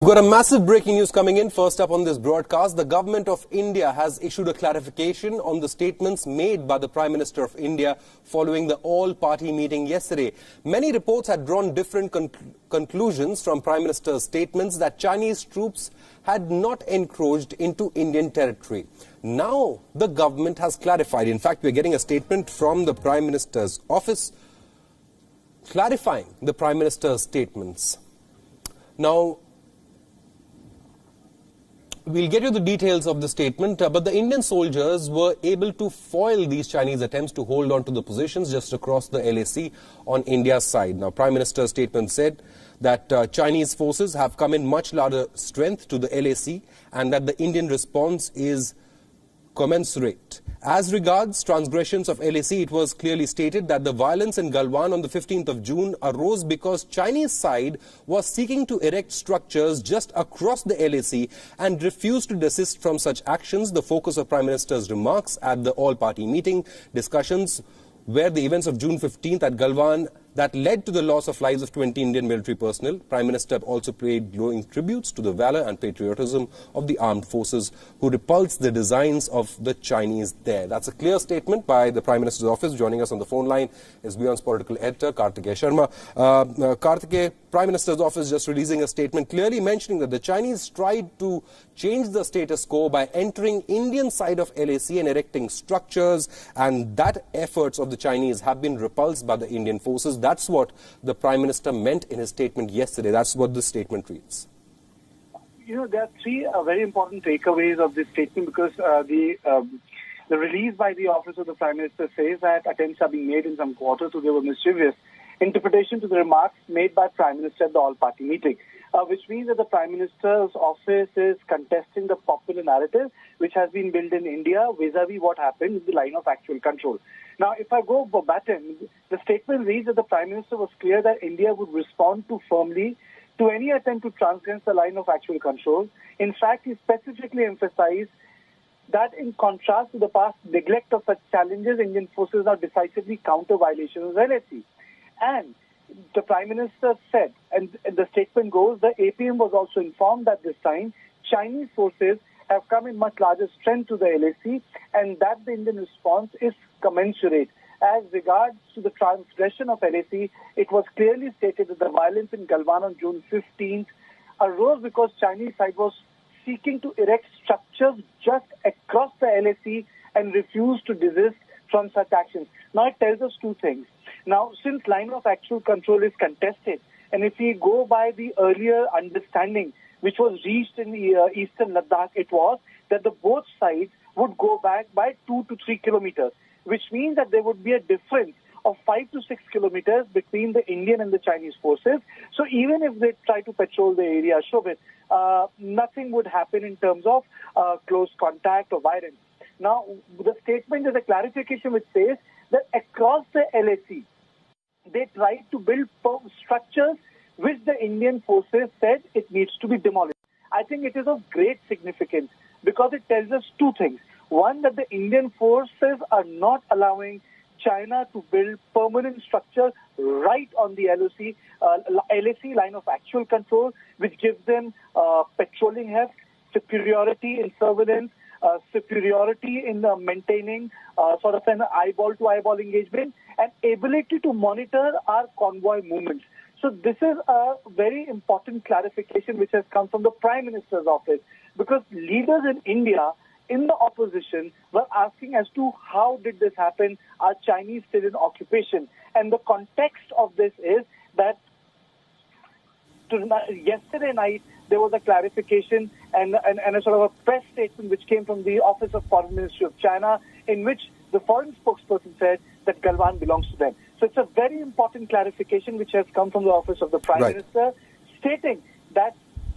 We've got a massive breaking news coming in. First up on this broadcast, the government of India has issued a clarification on the statements made by the Prime Minister of India following the all-party meeting yesterday. Many reports had drawn different conclusions from Prime Minister's statements that Chinese troops had not encroached into Indian territory. Now the government has clarified. In fact, we're getting a statement from the Prime Minister's office clarifying the Prime Minister's statements. Now, we'll get you the details of the statement, but the Indian soldiers were able to foil these Chinese attempts to hold on to the positions just across the LAC on India's side. Now, Prime Minister's statement said that Chinese forces have come in much larger strength to the LAC and that the Indian response is commensurate. As regards transgressions of LAC, it was clearly stated that the violence in Galwan on the 15th of June arose because Chinese side was seeking to erect structures just across the LAC and refused to desist from such actions. The focus of Prime Minister's remarks at the all-party meeting discussions were the events of June 15th at Galwan that led to the loss of lives of 20 Indian military personnel. Prime Minister also paid glowing tributes to the valor and patriotism of the armed forces who repulsed the designs of the Chinese there. That's a clear statement by the Prime Minister's office. Joining us on the phone line is Beyond's political editor, Kartikeya Sharma. Kartikeya, Prime Minister's office just releasing a statement clearly mentioning that the Chinese tried to change the status quo by entering Indian side of LAC and erecting structures, and that efforts of the Chinese have been repulsed by the Indian forces. That's what the Prime Minister meant in his statement yesterday. That's what the statement reads. You know, there are three very important takeaways of this statement because the release by the office of the Prime Minister says that attempts are being made in some quarters, so they were mischievous. Interpretation to the remarks made by Prime Minister at the all-party meeting, which means that the Prime Minister's office is contesting the popular narrative which has been built in India vis-a-vis what happened in the line of actual control. Now, if I go verbatim, the statement reads that the Prime Minister was clear that India would respond too firmly to any attempt to transgress the line of actual control. In fact, he specifically emphasized that in contrast to the past neglect of such challenges, Indian forces now decisively counter violations of LAC. And the Prime Minister said, and the statement goes, the APM was also informed that this time Chinese forces have come in much larger strength to the LAC and that the Indian response is commensurate. As regards to the transgression of LAC, it was clearly stated that the violence in Galwan on June 15th arose because Chinese side was seeking to erect structures just across the LAC and refused to desist from such actions. Now, it tells us two things. Now, since line of actual control is contested, and if we go by the earlier understanding which was reached in the eastern Ladakh, it was that the both sides would go back by 2 to 3 kilometers, which means that there would be a difference of 5 to 6 kilometers between the Indian and the Chinese forces. So even if they try to patrol the area, Shobhit, nothing would happen in terms of close contact or violence. Now, the statement is a clarification which says that across the LAC, they tried to build structures which the Indian forces said it needs to be demolished. I think it is of great significance because it tells us two things. One, that the Indian forces are not allowing China to build permanent structures right on the LAC line of actual control, which gives them patrolling heft, superiority in surveillance, superiority in maintaining sort of an eyeball-to-eyeball engagement, and ability to monitor our convoy movements. So this is a very important clarification which has come from the Prime Minister's office, because leaders in India in the opposition were asking as to how did this happen, are Chinese still in occupation? And the context of this is that yesterday night there was a clarification and a sort of a press statement which came from the Office of Foreign Ministry of China, in which the foreign spokesperson said that Galwan belongs to them. So it's a very important clarification which has come from the Office of the Prime Minister, stating that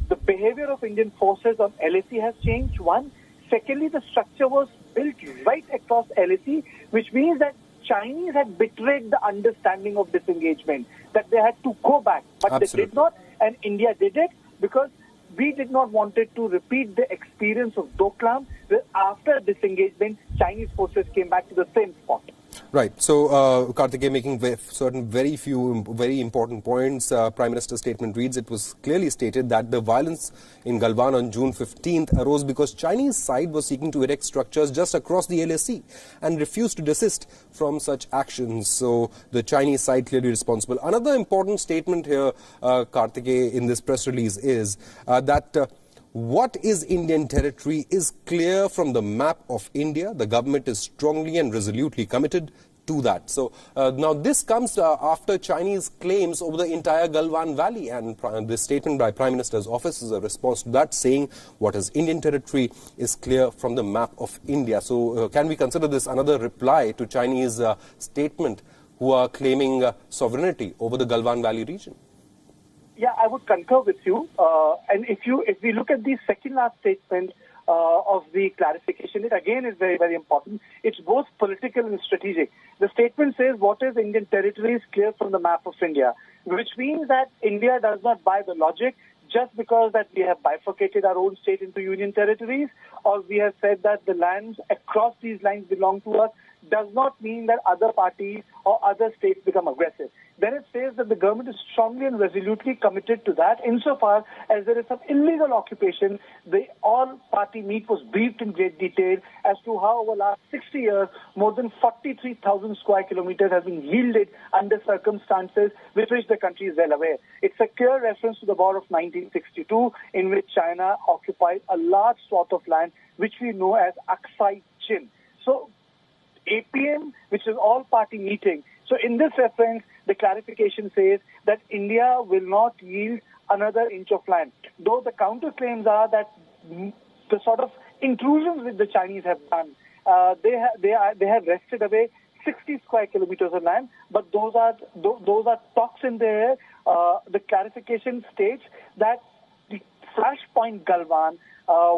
the behavior of Indian forces on LAC has changed, one. Secondly, the structure was built right across LAC, which means that Chinese had betrayed the understanding of disengagement, that they had to go back. But they did not, and India did it because we did not want it to repeat the experience of Doklam, where after disengagement, Chinese forces came back to the same spot. Right. So, Karthikeya making certain very important points. Prime Minister's statement reads, it was clearly stated that the violence in Galwan on June 15th arose because Chinese side was seeking to erect structures just across the LAC and refused to desist from such actions. So, the Chinese side clearly responsible. Another important statement here, Karthikeya, in this press release is that what is Indian territory is clear from the map of India. The government is strongly and resolutely committed to that. So now this comes after Chinese claims over the entire Galwan Valley, and this statement by Prime Minister's office is a response to that, saying what is Indian territory is clear from the map of India. So can we consider this another reply to Chinese statement who are claiming sovereignty over the Galwan Valley region? Yeah, I would concur with you. And if we look at the second last statement of the clarification, it again is very, very important. It's both political and strategic. The statement says what is Indian territory is clear from the map of India, which means that India does not buy the logic just because that we have bifurcated our own state into union territories, or we have said that the lands across these lines belong to us, does not mean that other parties or other states become aggressive. Then it says that the government is strongly and resolutely committed to that. Insofar as there is some illegal occupation, the all-party meet was briefed in great detail as to how over the last 60 years, more than 43,000 square kilometers have been yielded under circumstances with which the country is well aware. It's a clear reference to the war of 1962, in which China occupied a large swath of land, which we know as Aksai Chin. So, APM, which is all-party meeting. So in this reference, the clarification says that India will not yield another inch of land. Though the counterclaims are that the sort of intrusions which the Chinese have done, they have wrested away 60 square kilometers of land, but those are talks in the air. The clarification states that the Flashpoint Galwan,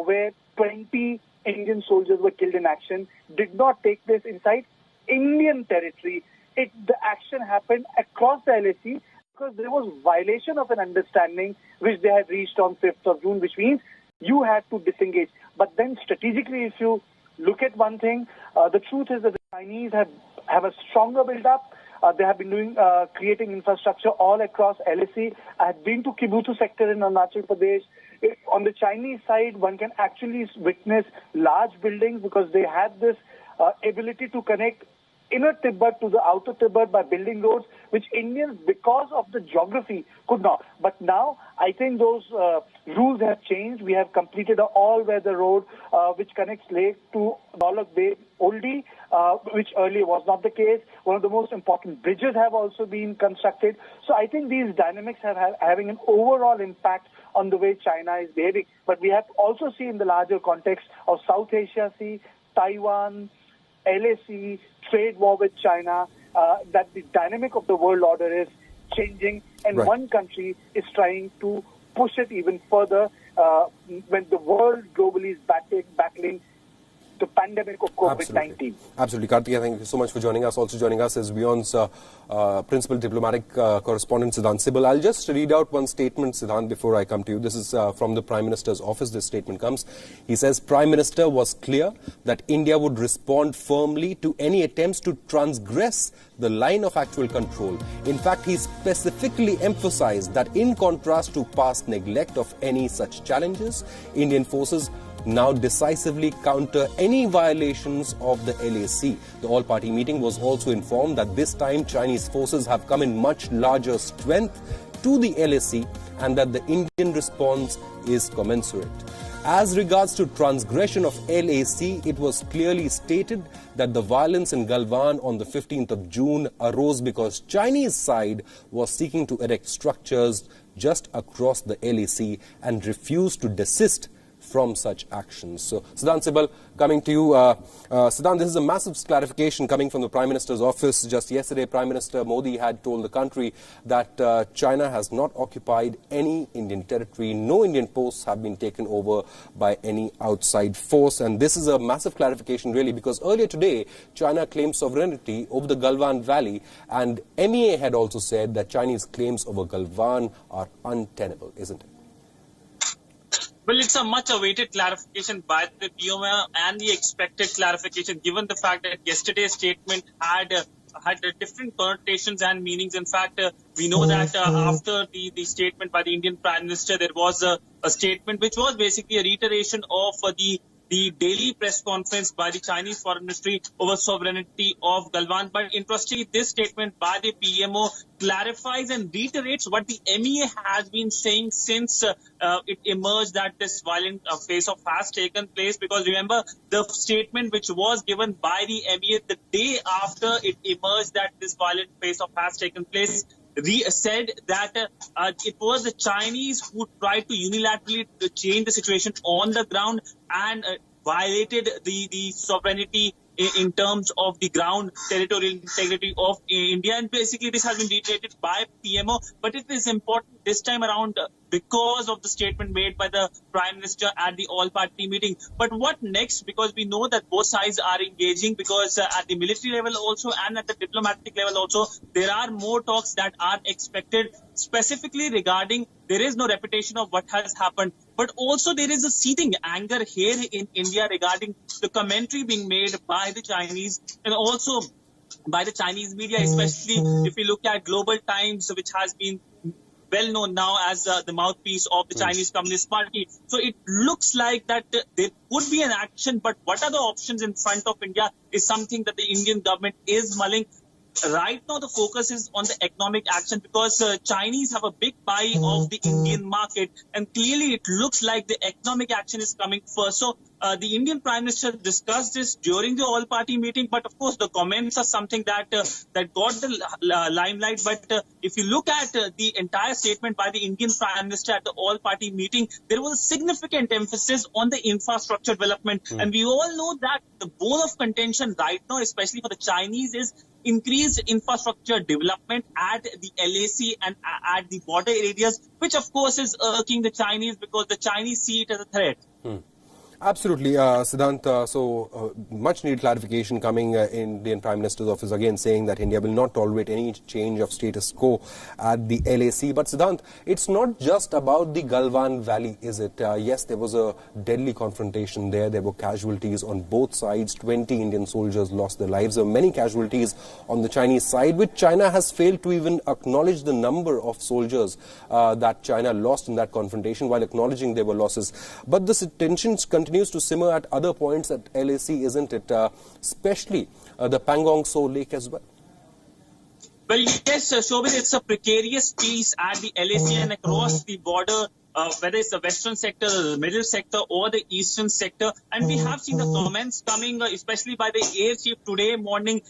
where 20 Indian soldiers were killed in action, did not take place inside Indian territory. The action happened across the LAC because there was violation of an understanding which they had reached on 5th of June, which means you had to disengage. But then strategically, if you look at one thing, the truth is that the Chinese have a stronger build-up. They have been creating infrastructure all across LAC. I have been to Kibutu sector in Arunachal Pradesh. On the Chinese side, one can actually witness large buildings because they have this ability to connect inner Tibet to the outer Tibet by building roads, which Indians, because of the geography, could not. But now, I think those rules have changed. We have completed an all-weather road which connects Leh to Dolak Bay Oldie, which earlier was not the case. One of the most important bridges have also been constructed. So I think these dynamics are having an overall impact on the way China is behaving. But we have to also see in the larger context of South Asia Sea, Taiwan, LAC, trade war with China, that the dynamic of the world order is changing, and one country is trying to push it even further when the world globally is battling the pandemic of COVID-19. Absolutely. Karthikeya, thank you so much for joining us. Also joining us is WION's Principal Diplomatic Correspondent Siddhant Sibal. I'll just read out one statement, Siddhant, before I come to you. This is from the Prime Minister's office. This statement comes. He says, Prime Minister was clear that India would respond firmly to any attempts to transgress the line of actual control. In fact, he specifically emphasized that in contrast to past neglect of any such challenges, Indian forces now decisively counter any violations of the LAC. The all-party meeting was also informed that this time Chinese forces have come in much larger strength to the LAC and that the Indian response is commensurate. As regards to transgression of LAC, it was clearly stated that the violence in Galwan on the 15th of June arose because Chinese side was seeking to erect structures just across the LAC and refused to desist from such actions. So, Siddhant Sibal, coming to you. Siddhant, this is a massive clarification coming from the Prime Minister's office. Just yesterday, Prime Minister Modi had told the country that China has not occupied any Indian territory. No Indian posts have been taken over by any outside force. And this is a massive clarification, really, because earlier today, China claimed sovereignty over the Galwan Valley. And MEA had also said that Chinese claims over Galwan are untenable, isn't it? Well, it's a much awaited clarification by the PMO and the expected clarification, given the fact that yesterday's statement had different connotations and meanings. In fact, we know that after the statement by the Indian Prime Minister, there was a statement which was basically a reiteration of the daily press conference by the Chinese Foreign Ministry over sovereignty of Galwan. But interestingly, this statement by the PMO clarifies and reiterates what the MEA has been saying since it emerged that this violent face-off has taken place. Because remember, the statement which was given by the MEA the day after it emerged that this violent face-off has taken place, said that it was the Chinese who tried to unilaterally change the situation on the ground and violated the sovereignty in terms of the ground territorial integrity of India. And basically this has been reiterated by PMO, but it is important this time around because of the statement made by the Prime Minister at the all-party meeting. But what next? Because we know that both sides are engaging, because at the military level also and at the diplomatic level also, there are more talks that are expected, specifically regarding there is no repetition of what has happened, but also there is a seething anger here in India regarding the commentary being made by the Chinese and also by the Chinese media, especially if you look at Global Times, which has been well known now as the mouthpiece of the Chinese Communist Party. So it looks like that there could be an action, but what are the options in front of India is something that the Indian government is mulling. Right now, the focus is on the economic action, because Chinese have a big buy of the Indian market, and clearly it looks like the economic action is coming first. So the Indian Prime Minister discussed this during the all-party meeting, but of course the comments are something that that got the limelight. But if you look at the entire statement by the Indian Prime Minister at the all-party meeting, there was a significant emphasis on the infrastructure development. And we all know that the bone of contention right now, especially for the Chinese, is increased infrastructure development at the LAC and at the border areas, which of course is irking the Chinese, because the Chinese see it as a threat. Absolutely, Siddhant. So much needed clarification coming in Indian Prime Minister's office, again saying that India will not tolerate any change of status quo at the LAC. But Siddhant, it's not just about the Galwan Valley, is it? Yes, there was a deadly confrontation there. There were casualties on both sides. 20 Indian soldiers lost their lives. There were many casualties on the Chinese side, which China has failed to even acknowledge the number of soldiers that China lost in that confrontation, while acknowledging there were losses. But this tensions continues to simmer at other points at LAC, isn't it? Especially the Pangong Tso Lake as well. Well, yes, Shobit, it's a precarious peace at the LAC and across the border, whether it's the western sector, the middle sector, or the eastern sector. And we have seen the comments coming, especially by the Air Chief today morning,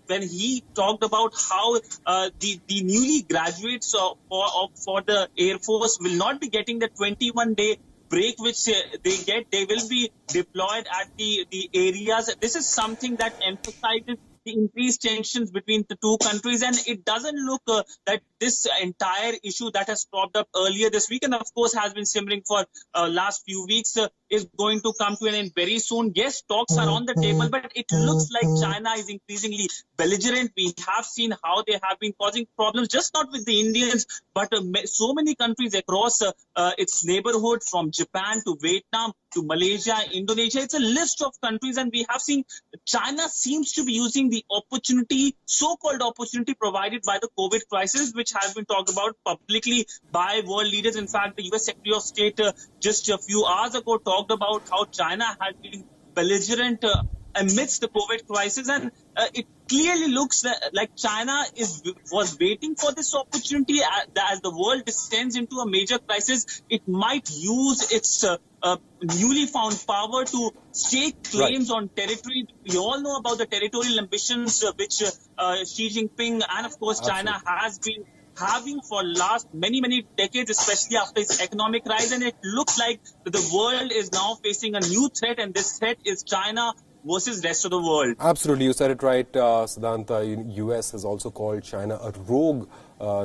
when he talked about how the newly graduates for the Air Force will not be getting the 21-day break which they will be deployed at the areas. This is something that emphasizes the increased tensions between the two countries, and it doesn't look that this entire issue that has cropped up earlier this week and of course has been simmering for last few weeks is going to come to an end very soon. Yes, talks are on the table, but it looks like China is increasingly belligerent. We have seen how they have been causing problems, just not with the Indians, but so many countries across its neighborhood, from Japan to Vietnam to Malaysia, Indonesia. It's a list of countries, and we have seen China seems to be using the opportunity, so-called opportunity provided by the COVID crisis, which has been talked about publicly by world leaders. In fact, the US Secretary of State just a few hours ago talked about how China has been belligerent amidst the COVID crisis, and it clearly looks like China was waiting for this opportunity. As the world descends into a major crisis, it might use its newly found power to stake claims on territory. We all know about the territorial ambitions which Xi Jinping and of course China has been having for last many decades, especially after its economic rise. And it looks like the world is now facing a new threat, and this threat is China versus rest of the world. Absolutely, you said it right, Siddhanta. US has also called China a rogue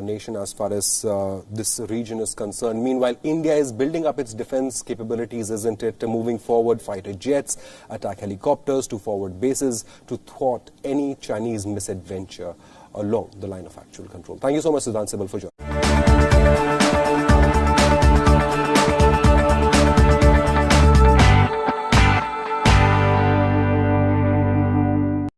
nation as far as this region is concerned. Meanwhile, India is building up its defense capabilities, isn't it? Moving forward, fighter jets, attack helicopters to forward bases to thwart any Chinese misadventure along the line of actual control. Thank you so much, Siddhant Sibal, for joining.